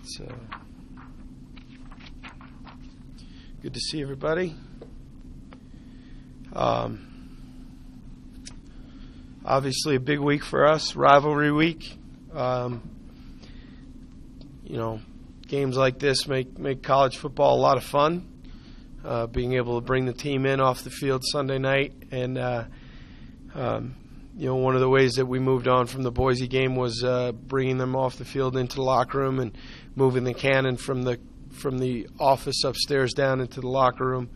So good to see everybody. Obviously a big week for us, rivalry week. Games like this make college football a lot of fun. Being able to bring the team in off the field Sunday night, and one of the ways that we moved on from the Boise game was bringing them off the field into the locker room and moving the cannon from the office upstairs down into the locker room.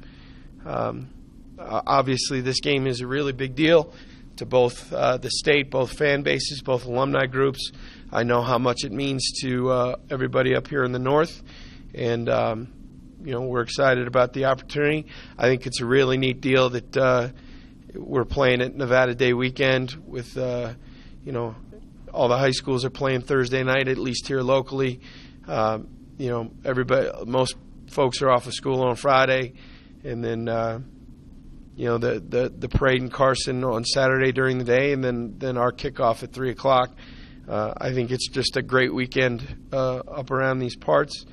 Obviously, this game is a really big deal to both the state, both fan bases, both alumni groups. I know how much it means to everybody up here in the north, and we're excited about the opportunity. I think it's a really neat deal that we're playing at Nevada Day weekend with, all the high schools are playing Thursday night, at least here locally. Most folks are off of school on Friday, and then the parade in Carson on Saturday during the day, and then our kickoff at 3 o'clock. I think it's just a great weekend up around these parts.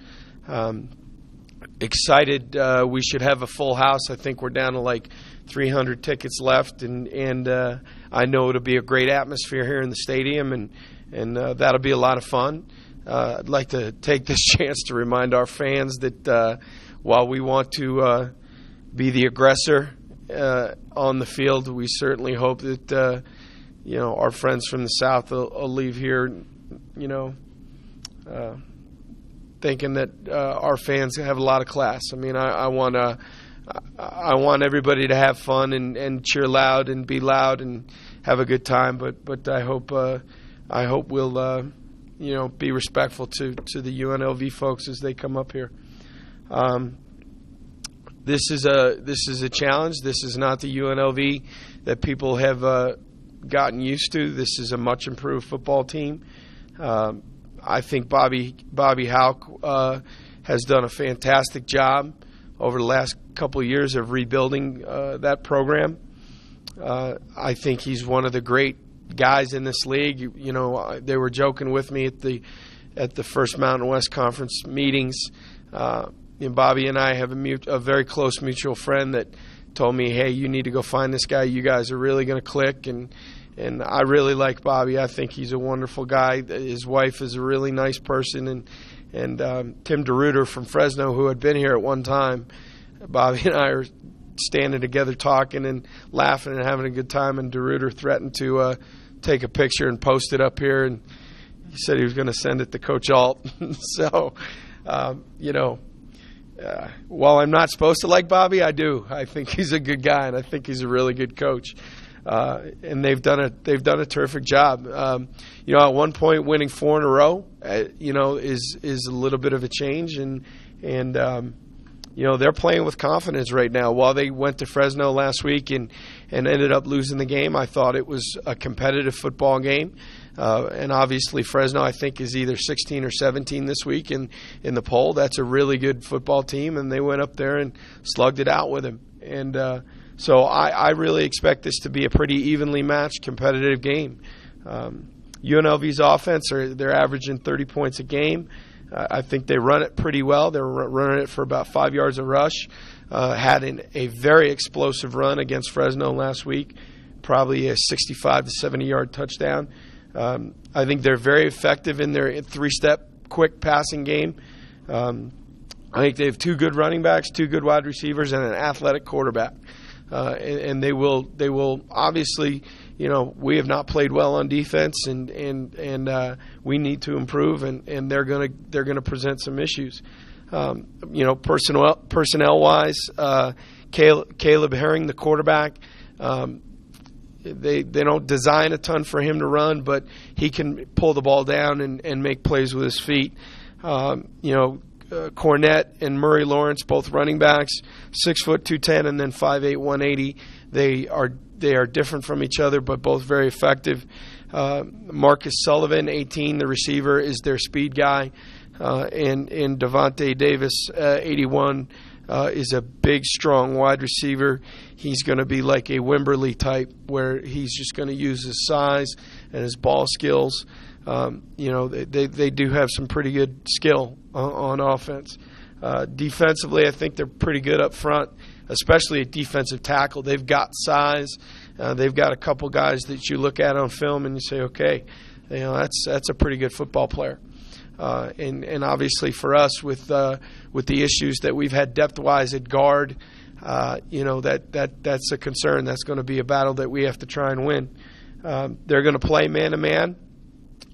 Excited. We should have a full house. I think we're down to like 300 tickets left, and I know it'll be a great atmosphere here in the stadium, and that'll be a lot of fun. I'd like to take this chance to remind our fans that while we want to be the aggressor on the field, we certainly hope that our friends from the South will leave here, thinking that our fans have a lot of class. I mean, I want everybody to have fun and cheer loud and be loud and have a good time. But I hope we'll be respectful to the UNLV folks as they come up here. This is a challenge. This is not the UNLV that people have gotten used to. This is a much improved football team. I think Bobby Houck has done a fantastic job over the last couple of years of rebuilding that program. I think he's one of the great guys in this league. They were joking with me at the first Mountain West Conference meetings. Bobby and I have a very close mutual friend that told me, "Hey, you need to go find this guy. You guys are really going to click." And I really like Bobby. I think he's a wonderful guy. His wife is a really nice person. And Tim DeRuiter from Fresno, who had been here at one time, Bobby and I are standing together talking and laughing and having a good time. And DeRuiter threatened to take a picture and post it up here. And he said he was going to send it to Coach Alt. So, while I'm not supposed to like Bobby, I do. I think he's a good guy, and I think he's a really good coach. And they've done a terrific job. At one point, winning 4 in a row, is a little bit of a change, and they're playing with confidence right now. While they went to Fresno last week and ended up losing the game, I thought it was a competitive football game. And obviously Fresno, I think, is either 16 or 17 this week in the poll. That's a really good football team, and they went up there and slugged it out with him. And so I really expect this to be a pretty evenly matched, competitive game. UNLV's offense, they're averaging 30 points a game. I think they run it pretty well. They're running it for about 5 yards a rush. Had a very explosive run against Fresno last week, probably a 65 to 70-yard touchdown. I think they're very effective in their three-step quick passing game. I think they have 2 good running backs, 2 good wide receivers, and an athletic quarterback. And they will obviously, we have not played well on defense, and we need to improve, and they're gonna present some issues. Personnel wise, Caleb Herring, the quarterback. They don't design a ton for him to run, but he can pull the ball down and make plays with his feet. Cornett and Murray Lawrence, both running backs, 6 foot 210 and then 5'8", 180. They are different from each other, but both very effective. Marcus Sullivan, 18, the receiver, is their speed guy, and Devontae Davis, 81, is a big, strong wide receiver. He's going to be like a Wimberly type, where he's just going to use his size and his ball skills. They do have some pretty good skill on offense. Defensively, I think they're pretty good up front, especially at defensive tackle. They've got size. They've got a couple guys that you look at on film and you say, okay, that's a pretty good football player. And obviously for us with the issues that we've had depth-wise at guard, that's a concern. That's going to be a battle that we have to try and win. They're going to play man-to-man,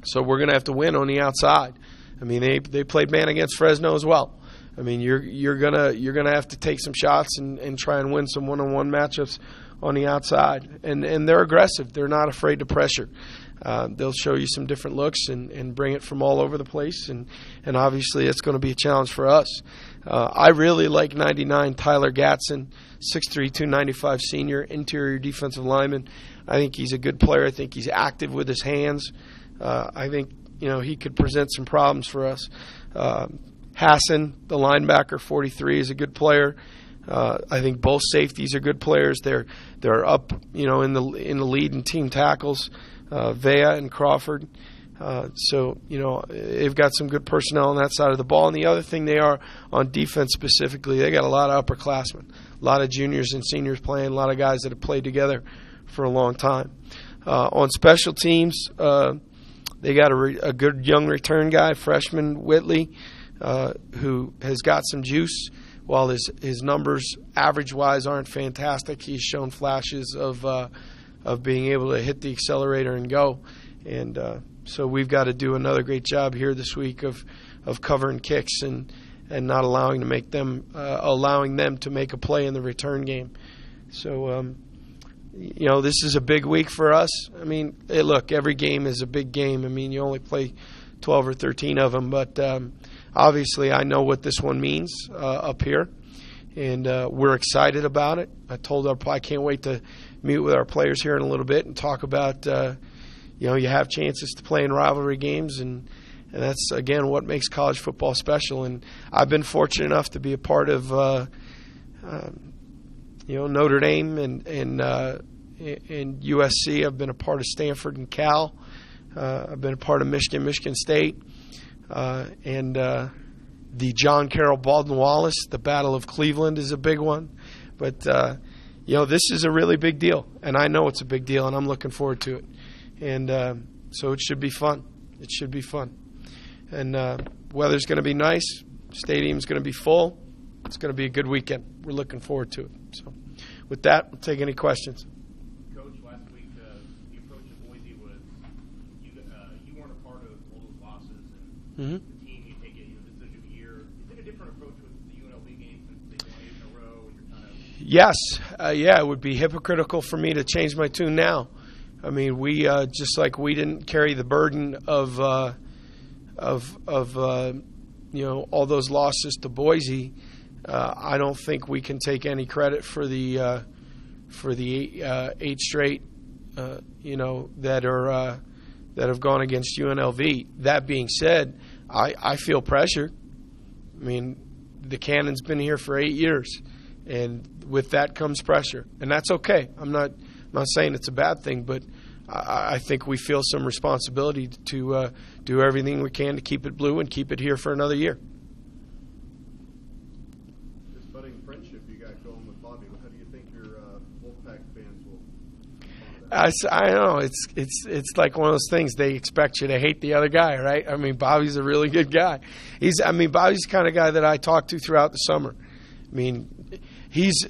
so we're going to have to win on the outside. I mean, they played man against Fresno as well. I mean, you're gonna have to take some shots and try and win some one-on-one matchups on the outside. And they're aggressive. They're not afraid to pressure. They'll show you some different looks and bring it from all over the place. And obviously it's going to be a challenge for us. I really like 99 Tyler Gatson, 6'3", 295 senior, interior defensive lineman. I think he's a good player. I think he's active with his hands. I think he could present some problems for us. Hassan, the linebacker, 43, is a good player. I think both safeties are good players. They're up, in the lead in team tackles, Vea and Crawford. So they've got some good personnel on that side of the ball. And the other thing they are on defense specifically, they got a lot of upperclassmen, a lot of juniors and seniors playing, a lot of guys that have played together for a long time. On special teams, they got a good young return guy, freshman Whitley, who has got some juice. While his numbers average-wise aren't fantastic, he's shown flashes of being able to hit the accelerator and go. And so we've got to do another great job here this week of covering kicks and not allowing them to make a play in the return game. So this is a big week for us. I mean, look, every game is a big game. I mean, you only play 12 or 13 of them, but obviously I know what this one means up here, and we're excited about it. I can't wait to meet with our players here in a little bit and talk about, you have chances to play in rivalry games, and that's, again, what makes college football special. And I've been fortunate enough to be a part of, Notre Dame and USC. I've been a part of Stanford and Cal. I've been a part of Michigan State. And the John Carroll Baldwin Wallace, the Battle of Cleveland is a big one. But, this is a really big deal. And I know it's a big deal, and I'm looking forward to it. And so it should be fun. It should be fun. And weather's going to be nice. Stadium's going to be full. It's going to be a good weekend. We're looking forward to it. So with that, we'll take any questions. Coach, last week the approach of Boise was you weren't a part of all those losses, and the team, you take it, this is a new year. Is it a different approach with the UNLV game since they won 8 in a row? And you're kind of... Yes. It would be hypocritical for me to change my tune now. I mean, we just like we didn't carry the burden of all those losses to Boise. I don't think we can take any credit for the 8 straight, that have gone against UNLV. That being said, I feel pressure. I mean, the Cannon's been here for 8 years, and with that comes pressure, and that's okay. I'm not saying it's a bad thing, but I think we feel some responsibility to do everything we can to keep it blue and keep it here for another year. This budding friendship you got going with Bobby, how do you think your Wolfpack fans will respond to that? I know it's like one of those things. They expect you to hate the other guy, right? I mean, Bobby's a really good guy. Bobby's the kind of guy that I talk to throughout the summer. I mean, he's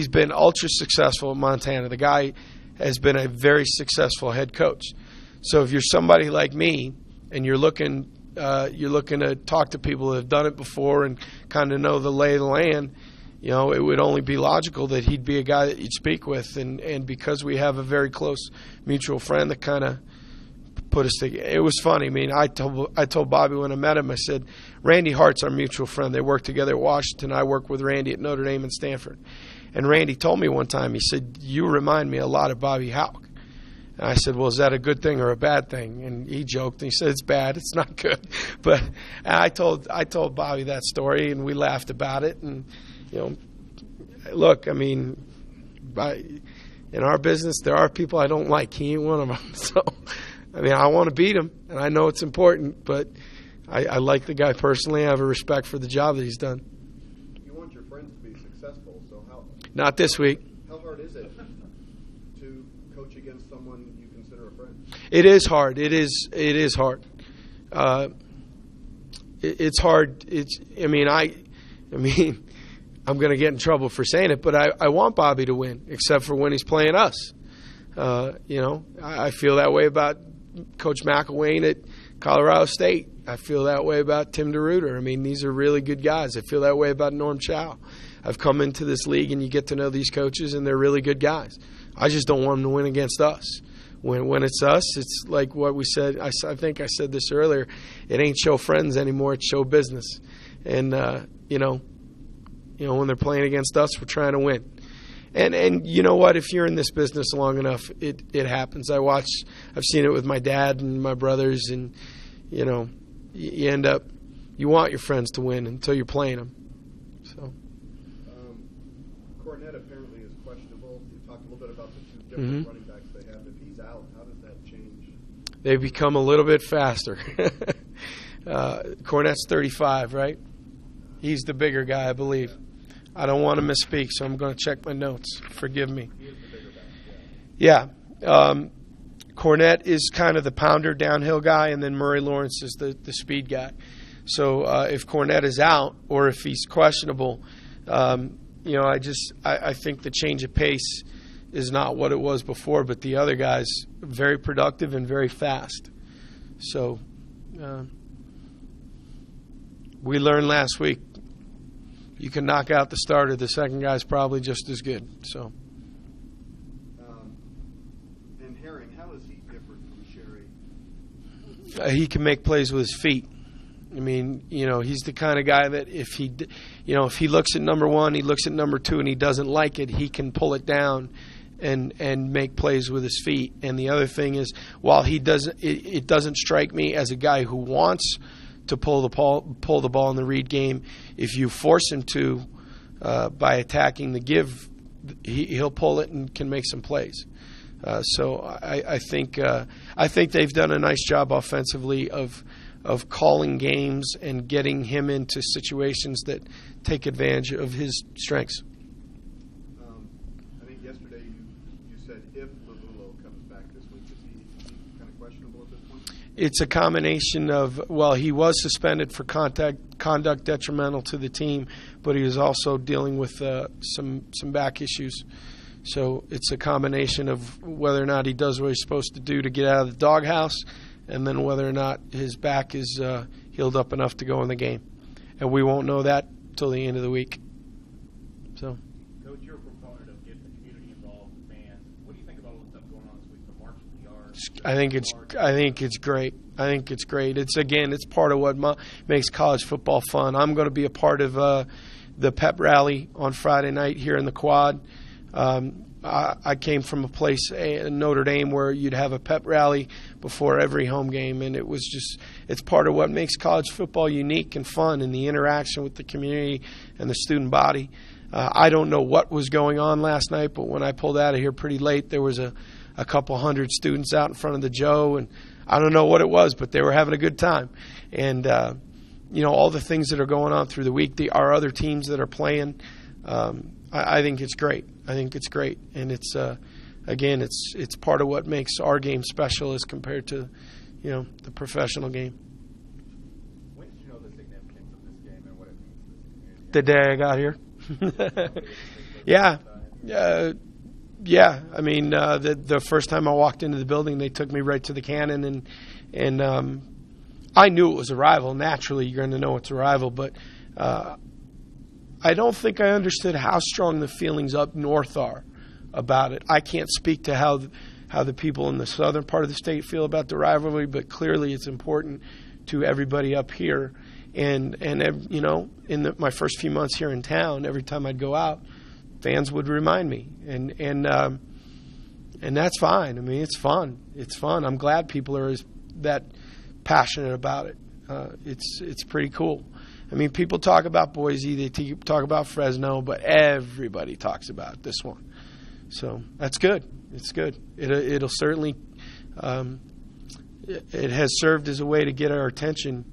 been ultra successful at Montana. The guy has been a very successful head coach. So if you're somebody like me and you're looking to talk to people that have done it before and kind of know the lay of the land, it would only be logical that he'd be a guy that you'd speak with. And because we have a very close mutual friend that kind of put us together. It was funny. I mean, I told Bobby when I met him, I said, Randy Hart's our mutual friend. They work together at Washington. I work with Randy at Notre Dame and Stanford. And Randy told me one time, he said, you remind me a lot of Bobby Houck. And I said, well, is that a good thing or a bad thing? And he joked, and he said, it's bad. It's not good. But I told Bobby that story, and we laughed about it. And, look, I mean, in our business, there are people I don't like. He ain't one of them. So, I mean, I want to beat him, and I know it's important, but I like the guy personally. I have a respect for the job that he's done. You want your friends to be successful, so Not this week. how hard is it to coach against someone you consider a friend? It is hard. It is hard. It's hard. I'm going to get in trouble for saying it, but I want Bobby to win, except for when he's playing us. I feel that way about Coach McElwain at Colorado State. I feel that way about Tim DeRuyter. I mean, these are really good guys. I feel that way about Norm Chow. I've come into this league, and you get to know these coaches, and they're really good guys. I just don't want them to win against us. When it's us, it's like what we said. I think I said this earlier. It ain't show friends anymore. It's show business. And, when they're playing against us, we're trying to win. And you know what? If you're in this business long enough, it happens. I've seen it with my dad and my brothers, and, you end up, you want your friends to win until you're playing them. So. Cornette apparently is questionable. You talked a little bit about the two different running backs they have. If he's out, how does that change? They become a little bit faster. Cornette's 35, right? He's the bigger guy, I believe. I don't want to misspeak, so I'm going to check my notes. Forgive me. He is the bigger back, Yeah. Cornette is kind of the pounder downhill guy, and then Murray Lawrence is the speed guy. So if Cornette is out or if he's questionable, I think the change of pace is not what it was before, but the other guy's very productive and very fast. So we learned last week, you can knock out the starter. The second guy's probably just as good. So. And Herring, how is he different from Sherry? He can make plays with his feet. I mean, he's the kind of guy that if he looks at number one, he looks at number two, and he doesn't like it, he can pull it down and make plays with his feet. And the other thing is, while he doesn't, it doesn't strike me as a guy who wants to pull the ball in the read game. If you force him to by attacking the give, he'll pull it and can make some plays. So I think they've done a nice job offensively of calling games and getting him into situations that take advantage of his strengths. I think yesterday you said if Lavulo comes back this week, is he kind of questionable at this point? It's a combination of, he was suspended for conduct detrimental to the team, but he was also dealing with some back issues. So it's a combination of whether or not he does what he's supposed to do to get out of the doghouse, and then whether or not his back is healed up enough to go in the game. And we won't know that till the end of the week. So. Coach, you're a proponent of getting the community involved with fans. What do you think about all the stuff going on this week, the March of the Yard? I think it's great. I think it's great. It's part of what makes college football fun. I'm going to be a part of the pep rally on Friday night here in the Quad. I came from a place in Notre Dame where you'd have a pep rally before every home game, and it's part of what makes college football unique and fun, and the interaction with the community and the student body. I don't know what was going on last night, but when I pulled out of here pretty late, there was a couple hundred students out in front of the Joe, and I don't know what it was, but they were having a good time. And all the things that are going on through the week, our other teams that are playing, I think it's great. And it's it's part of what makes our game special as compared to the professional game. When did you know the significance of this game and what it means to this community? The day I got here. Yeah. I mean, the first time I walked into the building, they took me right to the cannon, and I knew it was a rival. Naturally, you're going to know it's a rival, but I don't think I understood how strong the feelings up north are about it. I can't speak to how the people in the southern part of the state feel about the rivalry, but clearly it's important to everybody up here. And in my first few months here in town, every time I'd go out, fans would remind me, and that's fine. I mean, it's fun. It's fun. I'm glad people are that passionate about it. It's pretty cool. I mean, people talk about Boise, they talk about Fresno, but everybody talks about this one. So that's good. It's good. It'll certainly it has served as a way to get our attention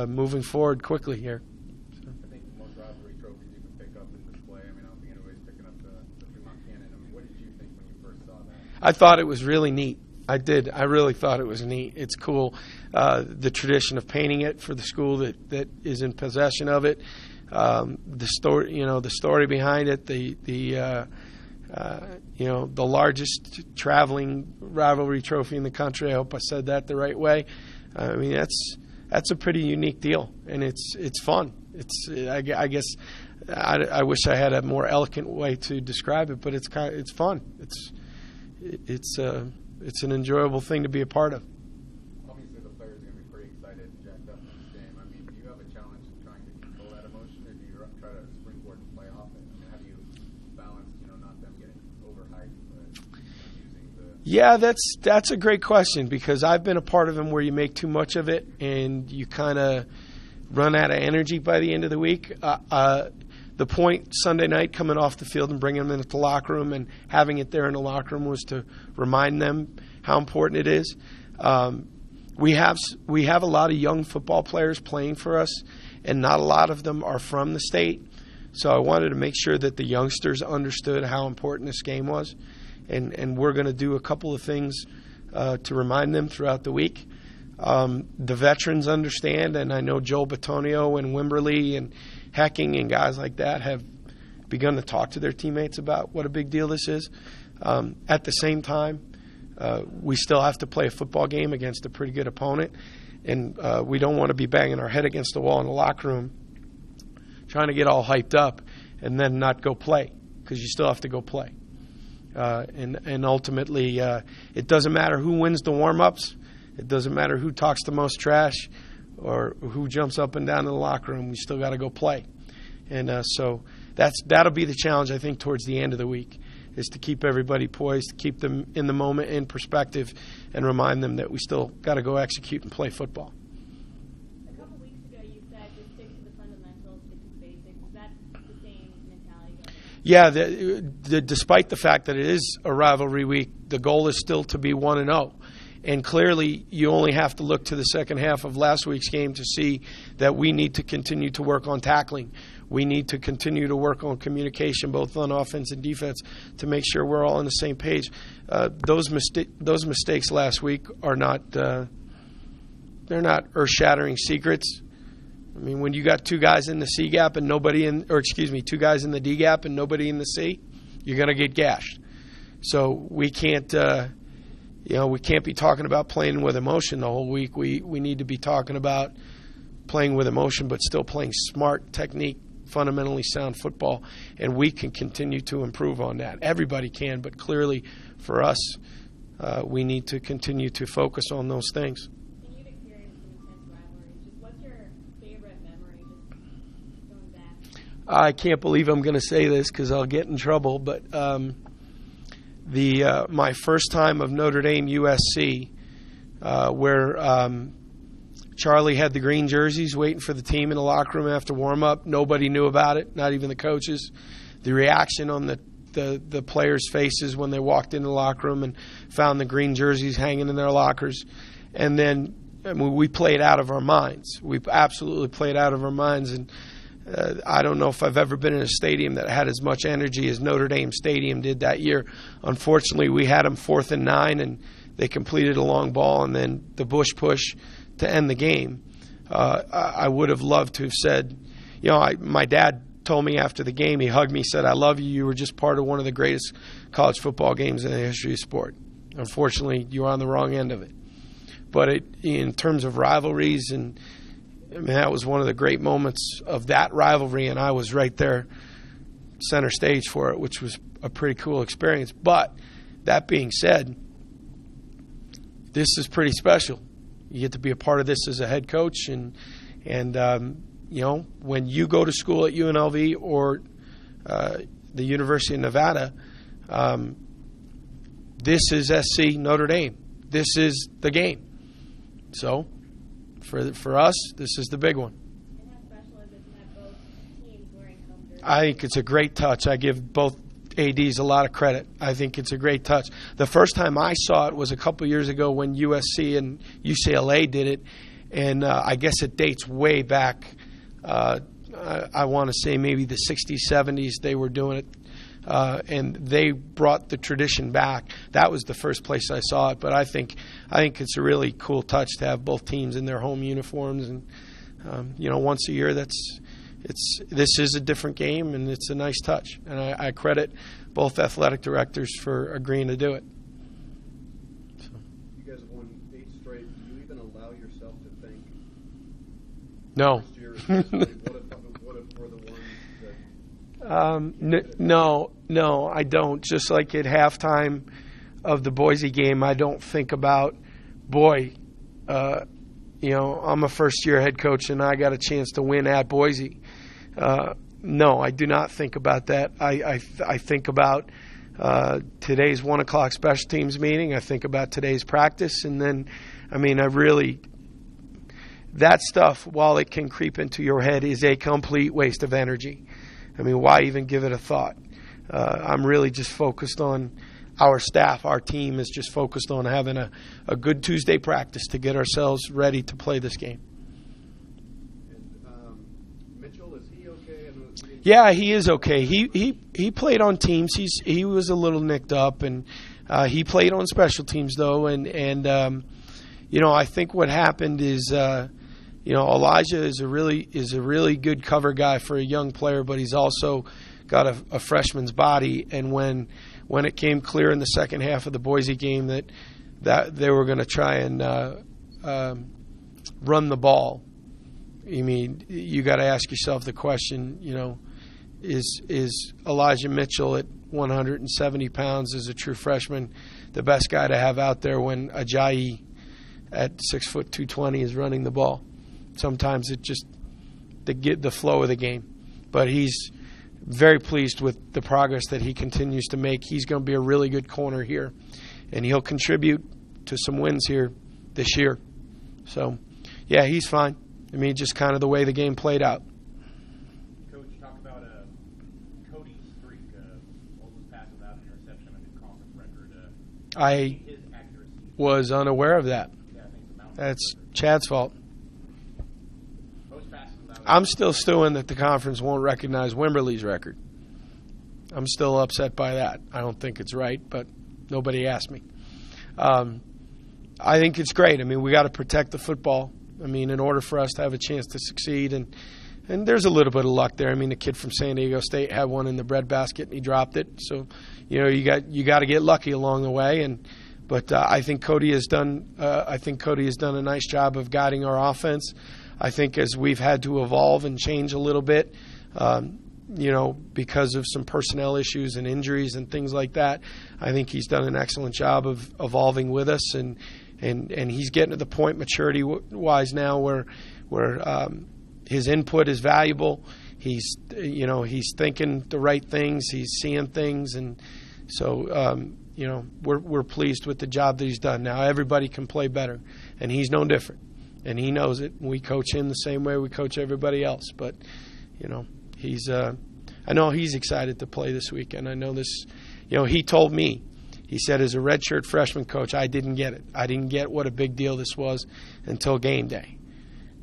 moving forward quickly here. I think the most rivalry trophies you can pick up in display. I mean, I don't think anybody's picking up the Fremont Cannon. I mean, what did you think when you first saw that? I thought it was really neat. I did. I really thought it was neat. It's cool. The tradition of painting it for the school that is in possession of it. The story behind it. The largest traveling rivalry trophy in the country. I hope I said that the right way. I mean, that's a pretty unique deal, and it's fun. I guess I wish I had a more eloquent way to describe it, but it's fun. It's an enjoyable thing to be a part of. Obviously, the players are going to be pretty excited and jacked up in this game. I mean, do you have a challenge in trying to control that emotion, or do you try to springboard and play off it? I mean, how do you balance, not them getting overhyped, but using the... Yeah, that's a great question, because I've been a part of them where you make too much of it and you kind of run out of energy by the end of the week. The point Sunday night coming off the field and bringing them into the locker room and having it there in the locker room was to remind them how important it is. We have a lot of young football players playing for us, and not a lot of them are from the state. So I wanted to make sure that the youngsters understood how important this game was, and we're going to do a couple of things to remind them throughout the week. The veterans understand, and I know Joel Batonio and Wimberly and Hecking and guys like that have begun to talk to their teammates about what a big deal this is. At the same time, we still have to play a football game against a pretty good opponent, and we don't want to be banging our head against the wall in the locker room trying to get all hyped up and then not go play, because you still have to go play. And ultimately, it doesn't matter who wins the warm-ups. It doesn't matter who talks the most trash or who jumps up and down in the locker room. We still got to go play. And so that'll be the challenge, I think, towards the end of the week, is to keep everybody poised, to keep them in the moment, in perspective, and remind them that we still got to go execute and play football. A couple weeks ago you said just stick to the fundamentals, stick to the basics. Is that the same mentality going? Yeah, despite the fact that it is a rivalry week, the goal is still to be 1-0. And clearly, you only have to look to the second half of last week's game to see that we need to continue to work on tackling. We need to continue to work on communication, both on offense and defense, to make sure we're all on the same page. Those mistakes last week are not they're not earth-shattering secrets. I mean, when you got two guys in the C gap and two guys in the D gap and nobody in the C, you're going to get gashed. So we can't. We can't be talking about playing with emotion the whole week. We need to be talking about playing with emotion, but still playing smart technique, fundamentally sound football, and we can continue to improve on that. Everybody can, but clearly for us, we need to continue to focus on those things. And you've experienced some intense rivalries. Just what's your favorite memory, just going back? I can't believe I'm going to say this because I'll get in trouble, but my first time of Notre Dame USC, where Charlie had the green jerseys waiting for the team in the locker room after warm-up. Nobody knew about it, not even the coaches. The reaction on the players' faces when they walked in the locker room and found the green jerseys hanging in their lockers. And then we played out of our minds. We absolutely played out of our minds. And I don't know if I've ever been in a stadium that had as much energy as Notre Dame Stadium did that year. Unfortunately, we had them 4th and 9, and they completed a long ball, and then the Bush push to end the game. I would have loved to have said, my dad told me after the game, he hugged me, said, "I love you. You were just part of one of the greatest college football games in the history of sport." Unfortunately, you were on the wrong end of it. But in terms of rivalries, and that was one of the great moments of that rivalry, and I was right there center stage for it, which was a pretty cool experience. But that being said, this is pretty special. You get to be a part of this as a head coach, and when you go to school at UNLV or the University of Nevada, this is SC Notre Dame. This is the game. So for us, this is the big one. And how special is it to have both teams wearing home jerseys? I think it's a great touch. I give both ADs a lot of credit. I think it's a great touch. The first time I saw it was a couple years ago when USC and UCLA did it, and I guess it dates way back. I want to say maybe the 60s, 70s they were doing it, and they brought the tradition back. That was the first place I saw it, but I think it's a really cool touch to have both teams in their home uniforms, and once a year this is a different game, and it's a nice touch. And I credit both athletic directors for agreeing to do it. So. You guys have won 8 straight. Do you even allow yourself to think? No. Next year, what if we're the ones that? No, I don't. Just like at halftime of the Boise game, I don't think about, I'm a first-year head coach and I got a chance to win at Boise. No, I do not think about that. I think about today's 1 o'clock special teams meeting. I think about today's practice, and then, that stuff, while it can creep into your head, is a complete waste of energy. Why even give it a thought? I'm really just focused on our staff. Our team is just focused on having a good Tuesday practice to get ourselves ready to play this game. And Mitchell, is he okay? Yeah, he is okay. He played on teams. He was a little nicked up, and he played on special teams though. And I think what happened is Elijah is a really good cover guy for a young player, but he's also got a freshman's body. And when it came clear in the second half of the Boise game that they were going to try and run the ball, you got to ask yourself the question, is Elijah Mitchell at 170 pounds as a true freshman the best guy to have out there when Ajayi at 6', 220 is running the ball? Sometimes it just the flow of the game. But he's very pleased with the progress that he continues to make. He's going to be a really good corner here, and he'll contribute to some wins here this year. So, yeah, he's fine. Just kind of the way the game played out. Coach, talk about Cody's streak, all those passes without an interception, a new conference record. I His accuracy. was unaware of that. Yeah, I think it's a mountain That's record. Chad's fault. Most passes without I'm still stewing that the conference won't recognize Wimberley's record. I'm still upset by that. I don't think it's right, but nobody asked me. I think it's great. We got to protect the football. In order for us to have a chance to succeed, and there's a little bit of luck there. The kid from San Diego State had one in the breadbasket and he dropped it. So, you got to get lucky along the way. But I think Cody has done a nice job of guiding our offense. I think as we've had to evolve and change a little bit, because of some personnel issues and injuries and things like that, I think he's done an excellent job of evolving with us, and he's getting to the point maturity-wise now where his input is valuable. He's thinking the right things. He's seeing things, and so we're pleased with the job that he's done. Now everybody can play better, and he's no different. And he knows it. We coach him the same way we coach everybody else. But, he's I know he's excited to play this weekend. I know this. He told me, he said, as a redshirt freshman coach, I didn't get it. I didn't get what a big deal this was until game day.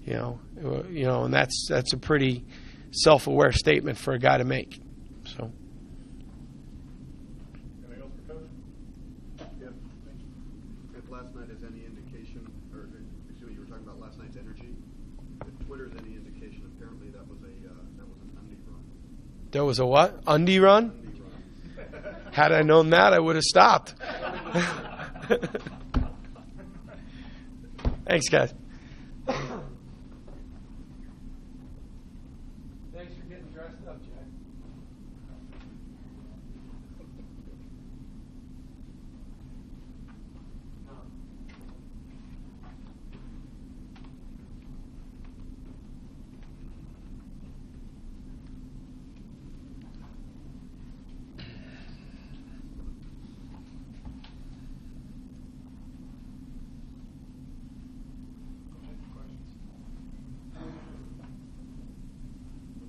And that's a pretty self-aware statement for a guy to make. So. Anything else for Coach? Yeah. If last night is any indication, you were talking about last night's energy. If Twitter's any indication, apparently that was an undie run. There was a what? Undie run? Undie run. Had I known that, I would have stopped. Thanks, guys. Thanks for getting dressed up, Jack.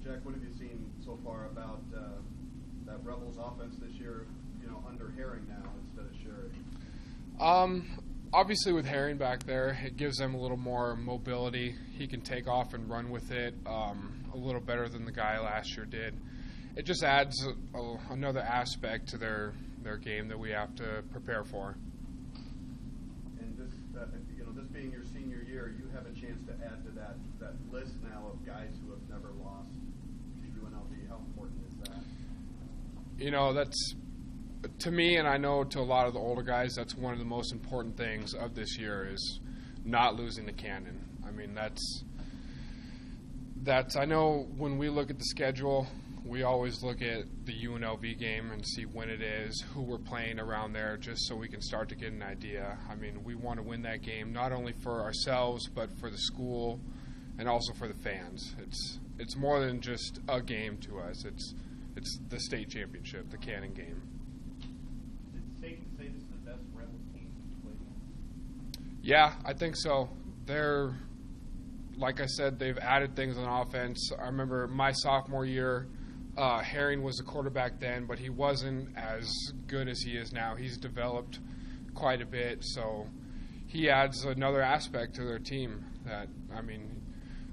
Jack, what have you seen so far about that Rebels offense this year, under Herring now instead of Sherry? Obviously, with Herring back there, it gives them a little more mobility. He can take off and run with it a little better than the guy last year did. It just adds another aspect to their game that we have to prepare for. And this, this being your senior year, you have a chance to add to that list now of guys who have never lost to UNLV. How important is that? That's, to me, and I know to a lot of the older guys, that's one of the most important things of this year is not losing to Cannon. I mean, that's I know when we look at the schedule, we always look at the UNLV game and see when it is, who we're playing around there, just so we can start to get an idea. I mean, we want to win that game not only for ourselves but for the school and also for the fans. It's more than just a game to us. It's the state championship, the Cannon game. Is it safe to say this is the best Rebels team you've played against? Yeah, I think so. They're, like I said, they've added things on offense. I remember my sophomore year, Herring was the quarterback then, but he wasn't as good as he is now. He's developed quite a bit, so he adds another aspect to their team.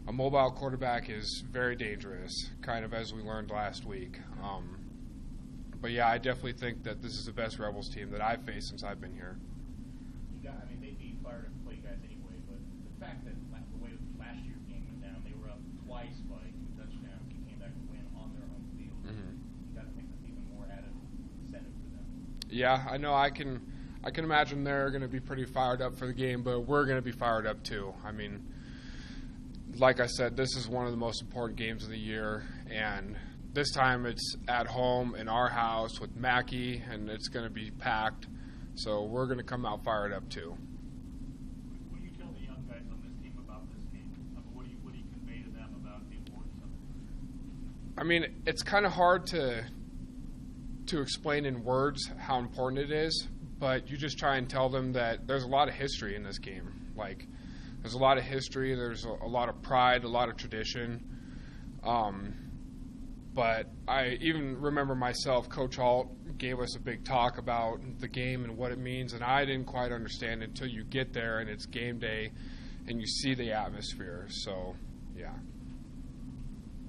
A mobile quarterback is very dangerous, kind of as we learned last week. But yeah, I definitely think that this is the best Rebels team that I've faced since I've been here. They'd be fired up to play guys anyway, but the fact that the way last year's game went down, they were up twice by 2 touchdowns, and came back to win on their home field. Mm-hmm. You got to think that's even more added incentive for them. Yeah, I know. I can imagine they're going to be pretty fired up for the game, but we're going to be fired up too. I mean, like I said, this is one of the most important games of the year, and this time it's at home in our house with Mackey, and it's going to be packed. So we're going to come out fired up too. What do you tell the young guys on this team about this game? What do you convey to them about the importance of it? I mean, it's kind of hard to explain in words how important it is, but you just try and tell them that there's a lot of history in this game. Like, there's a lot of history, there's a lot of pride, a lot of tradition. But I even remember myself, Coach Alt gave us a big talk about the game and what it means, and I didn't quite understand it until you get there and it's game day and you see the atmosphere. So, yeah.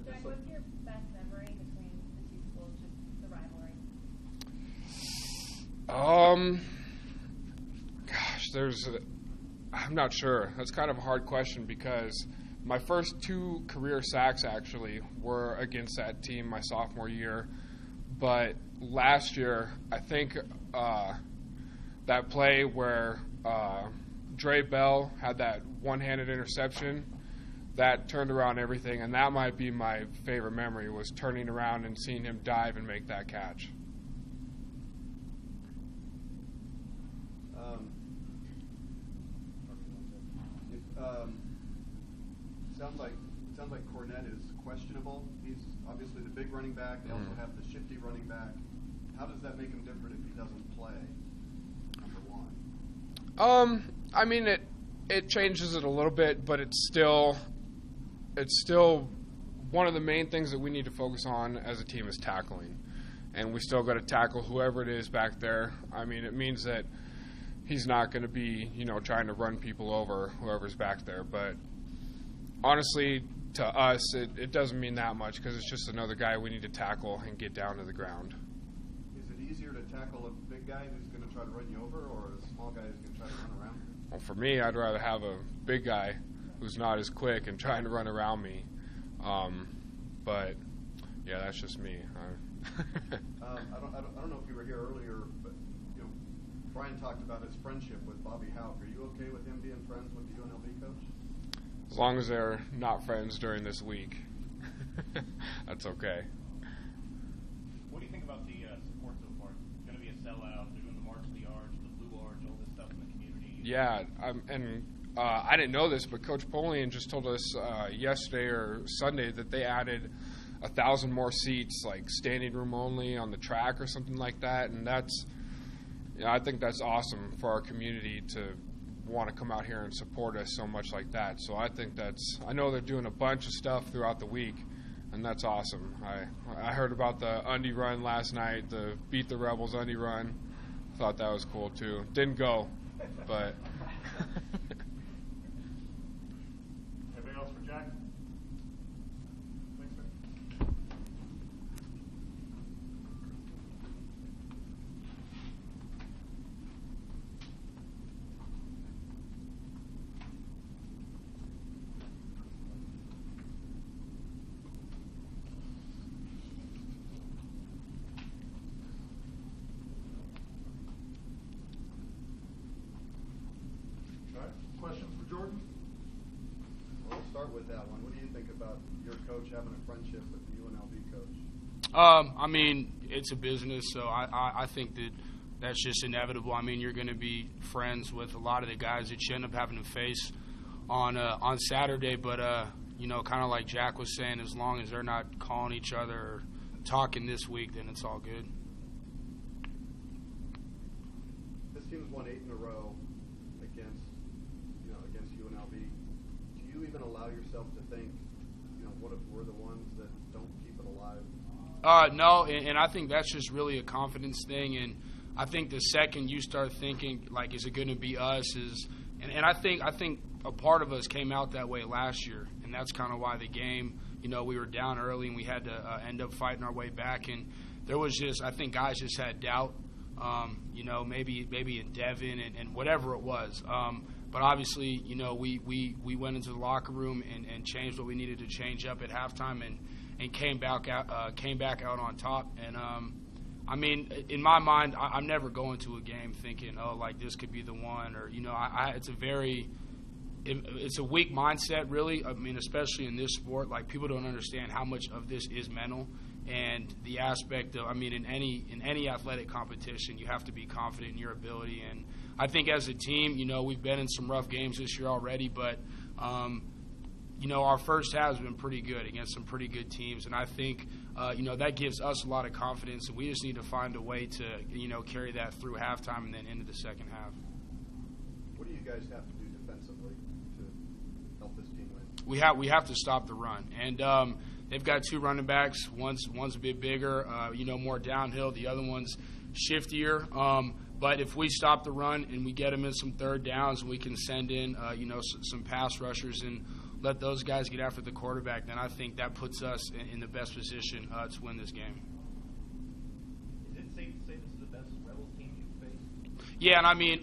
Jack, what's your best memory between the two schools, just the rivalry? I'm not sure. That's kind of a hard question because my first 2 career sacks actually were against that team my sophomore year. But last year, I think that play where Dre Bell had that one-handed interception, that turned around everything, and that might be my favorite memory, was turning around and seeing him dive and make that catch. Sounds like Cornette is questionable. He's obviously the big running back. They also have the shifty running back. How does that make him different if he doesn't play? Number one. I mean, it changes it a little bit, but it's still one of the main things that we need to focus on as a team is tackling, and we still got to tackle whoever it is back there. I mean, it means that he's not going to be, trying to run people over, whoever's back there. But honestly, to us, it doesn't mean that much because it's just another guy we need to tackle and get down to the ground. Is it easier to tackle a big guy who's going to try to run you over or a small guy who's going to try to run around you? Well, for me, I'd rather have a big guy who's not as quick and trying to run around me. But, yeah, that's just me. I don't know if you were here earlier, but Brian talked about his friendship with Bobby Houck. Are you okay with him being friends with the UNLV coach? As long as they're not friends during this week, that's okay. What do you think about the support so far? It's going to be a sellout. They're doing the March of the Arch, the Blue Arch, all this stuff in the community. Yeah, I didn't know this, but Coach Polian just told us yesterday or Sunday that they added 1,000 more seats, like standing room only on the track or something like that, and I think that's awesome for our community to want to come out here and support us so much like that. So I think I know they're doing a bunch of stuff throughout the week, and and that's awesome. I heard about the Undy run last night, the Beat the Rebels Undy run. Thought that was cool too. Didn't go, but. Anything else for Jack? Thanks, man. All right. Questions for Jordan? Well, we'll start with that one. What do you think about your coach having a friendship with the UNLV coach? I mean, it's a business, so I think that's just inevitable. I mean, you're going to be friends with a lot of the guys that you end up having to face on Saturday, but kind of like Jack was saying, as long as they're not calling each other or talking this week, then it's all good. This team's won 8 in a row against UNLV. Do you even allow yourself to think, what if we're the ones that don't keep it alive? No, and I think that's just really a confidence thing. And I think the second you start thinking, like, is it going to be us? And I think a part of us came out that way last year, and that's kind of why the game, we were down early and we had to end up fighting our way back. And there was I think guys just had doubt, maybe in Devin and whatever it was. But obviously, we went into the locker room and changed what we needed to change up at halftime and came back out on top. And I mean, in my mind, I'm never going to a game thinking, like this could be the one, or it's a weak mindset, really. I mean, especially in this sport, like people don't understand how much of this is mental. And the aspect of, in any athletic competition, you have to be confident in your ability. And I think as a team, we've been in some rough games this year already, but our first half has been pretty good against some pretty good teams. And I think, that gives us a lot of confidence, and we just need to find a way to, carry that through halftime and then into the second half. What do you guys have to do defensively to help this team win? We have to stop the run. And they've got 2 running backs. One's a bit bigger, more downhill. The other one's shiftier. But if we stop the run and we get them in some third downs and we can send in, some pass rushers and let those guys get after the quarterback, then I think that puts us in the best position to win this game. Is it safe to say this is the best Rebels team you've faced? Yeah, and I mean,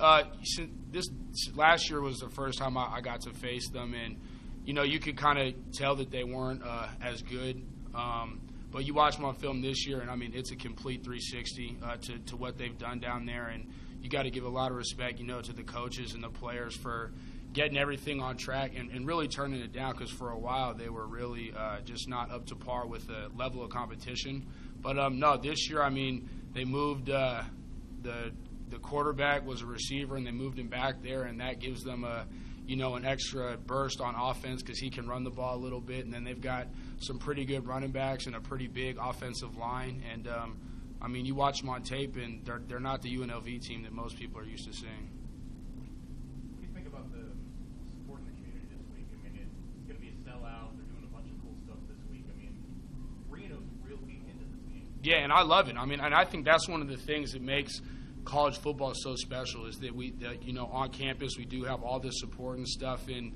this last year was the first time I got to face them, and you could kind of tell that they weren't as good. But you watch them on film this year, and I mean, it's a complete 360 to what they've done down there, and you got to give a lot of respect, to the coaches and the players for getting everything on track and really turning it down, because for a while they were really just not up to par with the level of competition. But no, this year, I mean, they moved the quarterback was a receiver, and they moved him back there, and that gives them an extra burst on offense because he can run the ball a little bit. And then they've got some pretty good running backs and a pretty big offensive line. And, I mean, you watch them on tape, and they're not the UNLV team that most people are used to seeing. What do you think about the support in the community this week? I mean, it's going to be a sellout. They're doing a bunch of cool stuff this week. I mean, Reno's really into this game. Yeah, and I love it. I mean, and I think that's one of the things that makes college football is so special, is that on campus we do have all this support and stuff. And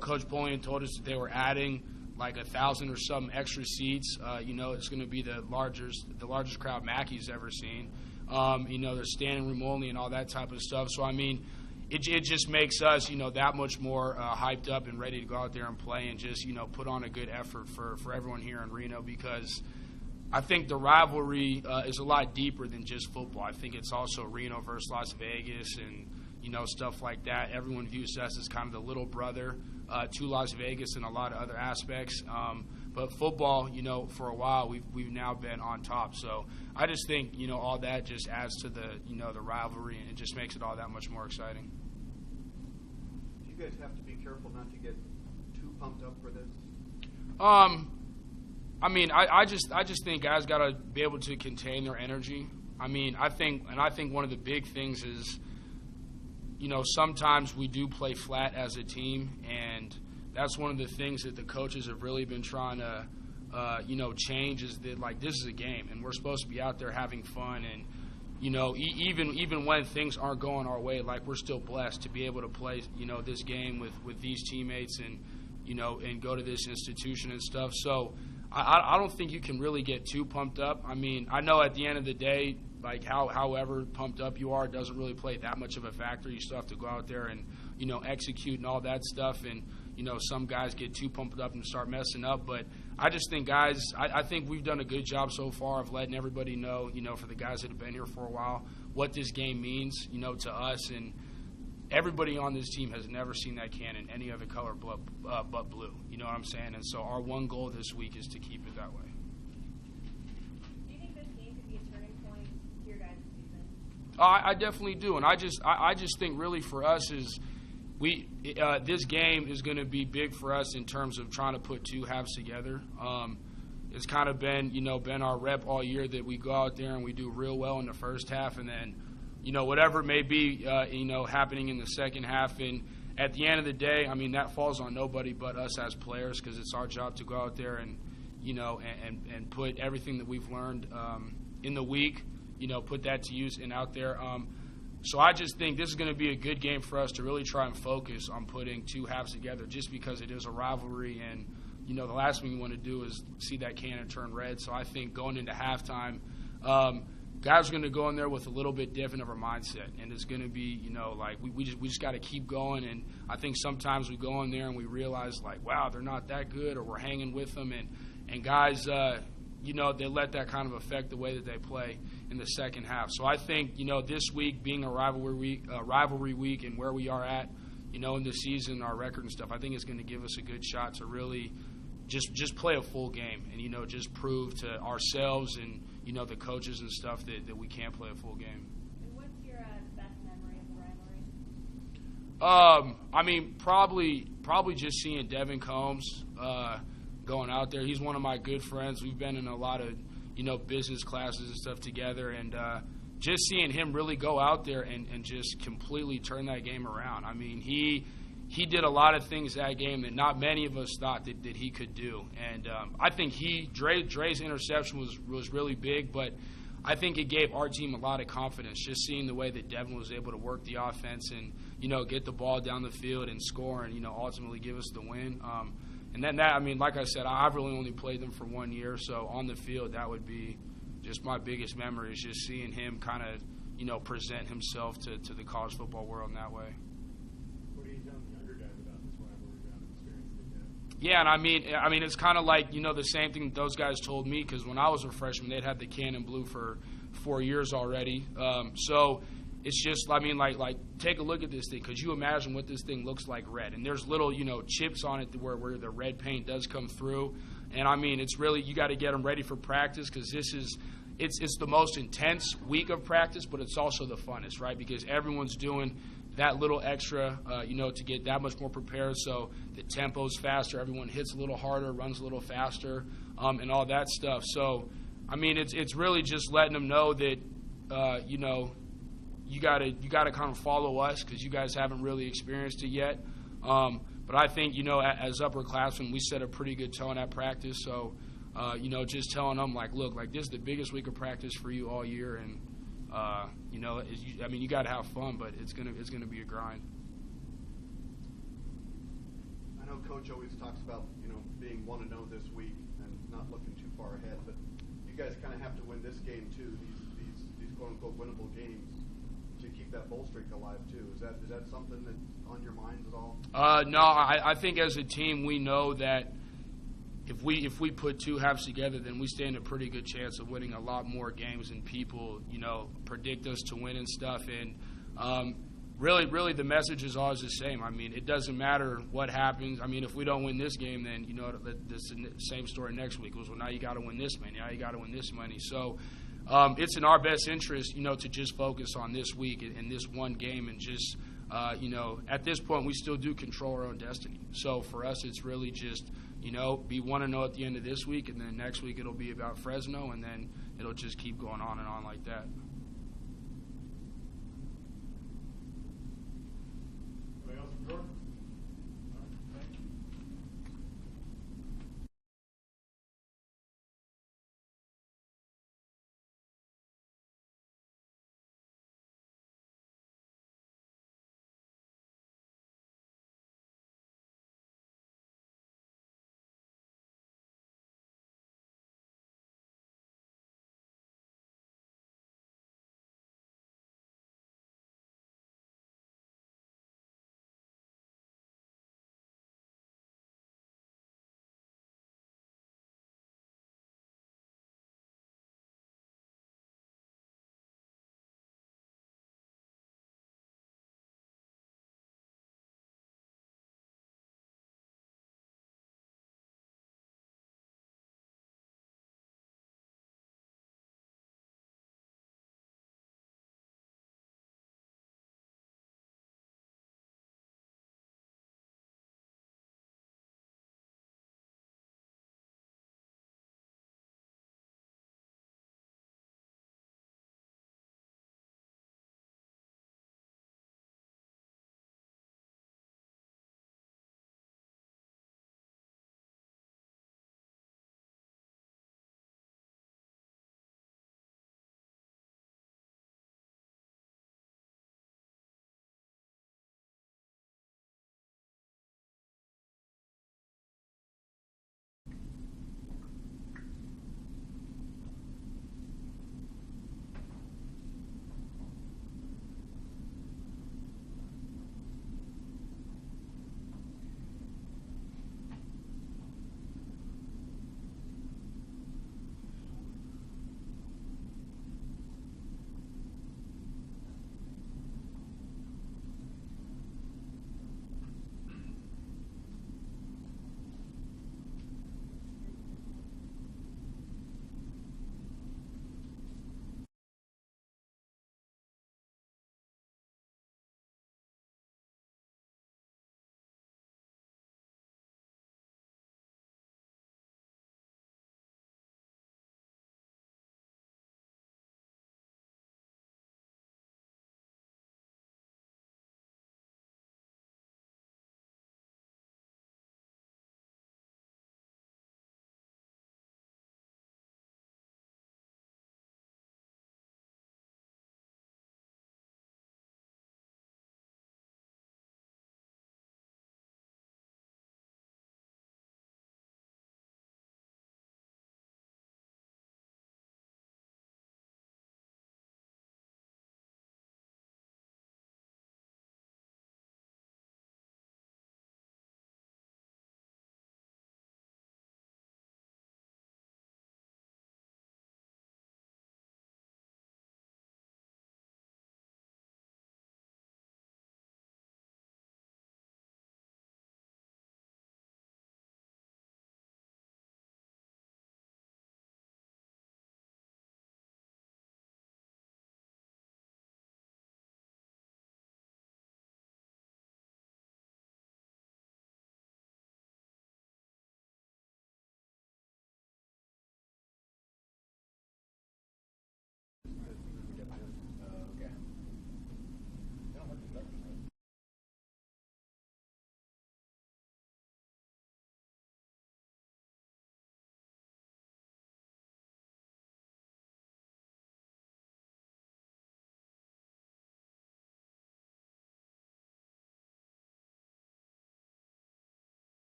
Coach Polian told us that they were adding like 1,000 or some extra seats. It's going to be the largest crowd Mackey's ever seen. They're standing room only and all that type of stuff. So I mean, it just makes us that much more hyped up and ready to go out there and play and just put on a good effort for everyone here in Reno, because I think the rivalry is a lot deeper than just football. I think it's also Reno versus Las Vegas and, stuff like that. Everyone views us as kind of the little brother to Las Vegas in a lot of other aspects. But football, for a while, we've now been on top. So I just think, all that just adds to the, the rivalry, and it just makes it all that much more exciting. Do you guys have to be careful not to get too pumped up for this? I mean, I just think guys got to be able to contain their energy. I mean, I think one of the big things is, sometimes we do play flat as a team, and that's one of the things that the coaches have really been trying to change is that, like, this is a game, and we're supposed to be out there having fun. And, even when things aren't going our way, like, we're still blessed to be able to play, this game with these teammates and, and go to this institution and stuff. So I don't think you can really get too pumped up. I mean, I know at the end of the day, like, however pumped up you are, it doesn't really play that much of a factor. You still have to go out there and, execute and all that stuff. And, some guys get too pumped up and start messing up. But I just think, guys, I think we've done a good job so far of letting everybody know, for the guys that have been here for a while, what this game means, to us. And everybody on this team has never seen that cannon any other color but blue. You know what I'm saying? And so our one goal this week is to keep it that way. Do you think this game could be a turning point to your guys' season? I definitely do. And I just think really for us is this game is going to be big for us in terms of trying to put two halves together. It's kind of been our rep all year that we go out there and we do real well in the first half, and then, whatever may be, happening in the second half. And at the end of the day, I mean, that falls on nobody but us as players, because it's our job to go out there and, and put everything that we've learned in the week, put that to use and out there. So I just think this is going to be a good game for us to really try and focus on putting two halves together, just because it is a rivalry. And, the last thing you want to do is see that cannon turn red. So I think going into halftime, guys are going to go in there with a little bit different of a mindset. And it's going to be, like we just got to keep going. And I think sometimes we go in there and we realize, like, wow, they're not that good, or we're hanging with them. And guys, they let that kind of affect the way that they play in the second half. So I think, this week being a rivalry week and where we are at, in the season, our record and stuff, I think it's going to give us a good shot to really just play a full game and, just prove to ourselves and, the coaches and stuff that we can play a full game. And what's your best memory of the rivalry? I mean, probably just seeing Devin Combs going out there. He's one of my good friends. We've been in a lot of, business classes and stuff together, and just seeing him really go out there and just completely turn that game around. I mean, he did a lot of things that game that not many of us thought that he could do. And I think Dre's interception was really big, but I think it gave our team a lot of confidence, just seeing the way that Devin was able to work the offense and, get the ball down the field and score and, ultimately give us the win. And then that, I mean, like I said, I've really only played them for 1 year, so on the field that would be just my biggest memory, is just seeing him kind of, present himself to the college football world in that way. What are you telling the younger guys about this rivalry, about the experience they've had? Yeah, and I mean, it's kind of like, the same thing that those guys told me, because when I was a freshman, they'd had the cannon blue for 4 years already. So it's just, I mean, like take a look at this thing. Could you imagine what this thing looks like red? And there's little, chips on it where the red paint does come through. And, I mean, it's really, you got to get them ready for practice, because it's the most intense week of practice, but it's also the funnest, right? Because everyone's doing that little extra, to get that much more prepared, so the tempo's faster, everyone hits a little harder, runs a little faster, and all that stuff. So, I mean, it's really just letting them know that, you gotta kind of follow us, because you guys haven't really experienced it yet. But I think, as upperclassmen, we set a pretty good tone at practice. So, just telling them, like, look, like, this is the biggest week of practice for you all year, and I mean, you got to have fun, but it's gonna be a grind. I know Coach always talks about, being 1-0 this week and not looking too far ahead, but you guys kind of have to win this game too. These quote unquote winnable games to keep that bowl streak alive too. Is that something that's on your minds at all? No, I think as a team we know that if we put two halves together, then we stand a pretty good chance of winning a lot more games than people, predict us to win and stuff. And really the message is always the same. I mean, it doesn't matter what happens. I mean, if we don't win this game, then, it's the same story next week. It was, well, now you got to win this many. Now you got to win this many. So it's in our best interest, to just focus on this week and this one game, and just, at this point we still do control our own destiny. So for us, it's really just, be 1-0 at the end of this week, and then next week it'll be about Fresno, and then it'll just keep going on and on like that.